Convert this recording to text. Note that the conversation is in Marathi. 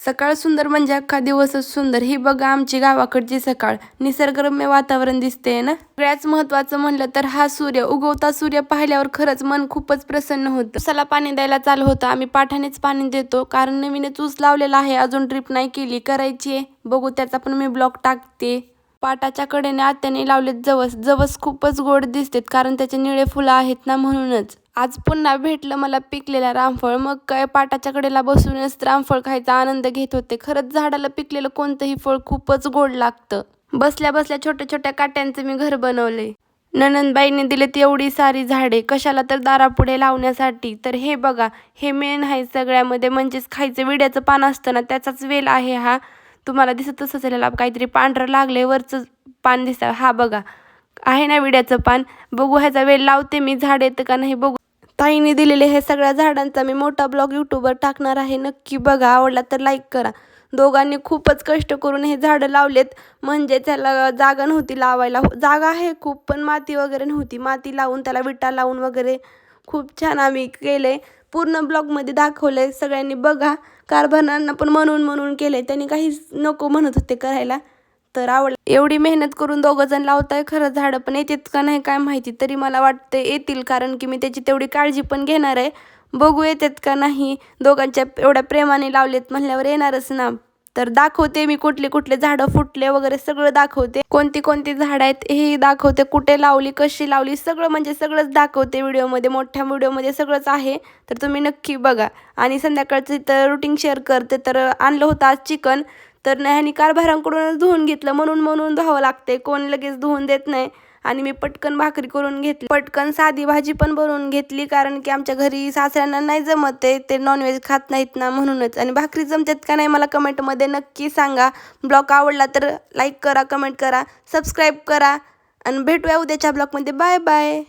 सकाळ सुंदर म्हणजे अख्खा दिवसच सुंदर. ही बघा आमची गावाकडची सकाळ. निसर्गरम्य वातावरण दिसते ना. सगळ्यात महत्त्वाचं म्हणलं तर हा सूर्य, उगवता सूर्य पाहिल्यावर खरंच मन खूपच प्रसन्न होतं. ऊसाला पाणी द्यायला चालू होतं. आम्ही पाठानेच पाणी देतो कारण नवीनच ऊस लावलेला आहे, अजून ड्रीप नाही केली, करायची आहे. बघू त्याचा पण मी ब्लॉग टाकते. पाटाच्या कडेने आत्याने लावलेत जवस. जवस खूपच गोड दिसतात कारण त्याचे निळे फुलं आहेत ना, म्हणूनच. आज पुन्हा भेटलं मला पिकलेला रामफळ. मग काय पाटाच्या कडेला बसूनच रामफळ खायचा आनंद घेत होते. खरंच झाडाला पिकलेलं कोणतंही फळ खूपच गोड लागतं. बसल्या बसल्या छोट्या छोट्या काट्यांचं मी घर बनवले. नणंदबाईने दिलेत एवढी सारी झाडे, कशाला तर दारापुढे लावण्यासाठी. तर हे बघा, हे मेन आहे सगळ्यामध्ये, म्हणजेच खायचं विड्याचं पान असतं ना, त्याचाच वेल आहे हा. तुम्हाला दिसतच असेल, काहीतरी पांढरं लागले, वरचं पान दिसतं. हा बघा, आहे ना विड्याचं पान. बघू ह्याचा वेल लावते मी, झाड येतं का नाही बघू. ताईने दिलेले हे सगळ्या झाडांचा मी मोठा ब्लॉग यूट्यूबवर टाकणार आहे, नक्की बघा. आवडला तर लाईक करा. दोघांनी खूपच कष्ट करून हे झाडं लावलेत, म्हणजे त्याला जागा नव्हती लावायला. जागा आहे खूप, पण माती वगैरे नव्हती. माती लावून त्याला विटा लावून वगैरे खूप छान आम्ही केले. पूर्ण ब्लॉगमध्ये दाखवले, सगळ्यांनी बघा. कारभारांना पण म्हणून केले, त्यांनी काहीच नको म्हणत होते करायला. तर आवडलं. एवढी मेहनत करून दोघंजण लावताय, खरं झाडं पण येतात का नाही काय माहिती. तरी मला वाटतं येतील, कारण की मी त्याची तेवढी काळजी पण घेणार आहे. बघू येतात का नाही. दोघांच्या एवढ्या प्रेमाने लावलेत म्हणल्यावर येणारच ना. तर दाखवते मी कुठले कुठले झाडं फुटले वगैरे सगळं दाखवते. कोणती कोणती झाडं आहेत हेही दाखवते, कुठे लावली, कशी लावली, सगळं म्हणजे सगळंच दाखवते व्हिडिओमध्ये. मोठ्या व्हिडिओमध्ये सगळंच आहे, तर तुम्ही नक्की बघा. आणि संध्याकाळचं तर रुटीन शेअर करते. तर आणलं होतं आज चिकन, तर ह्यानी कारभारांकडूनच धुवून घेतलं, म्हणून धुवावं लागते. कोण लगेच धुवून देत नाही. आणि मी पटकन भाकरी करून घेतली, पटकन साधी भाजी पण बनवून घेतली, कारण की आमच्या घरी सासऱ्यांना नाही जमत आहे, ते नॉनव्हेज खात नाहीत ना, म्हणूनच. आणि भाकरी जमतात का नाही मला कमेंटमध्ये नक्की सांगा. ब्लॉग आवडला तर लाईक करा, कमेंट करा, सबस्क्राईब करा. आणि भेटूया उद्याच्या ब्लॉगमध्ये. Bye bye.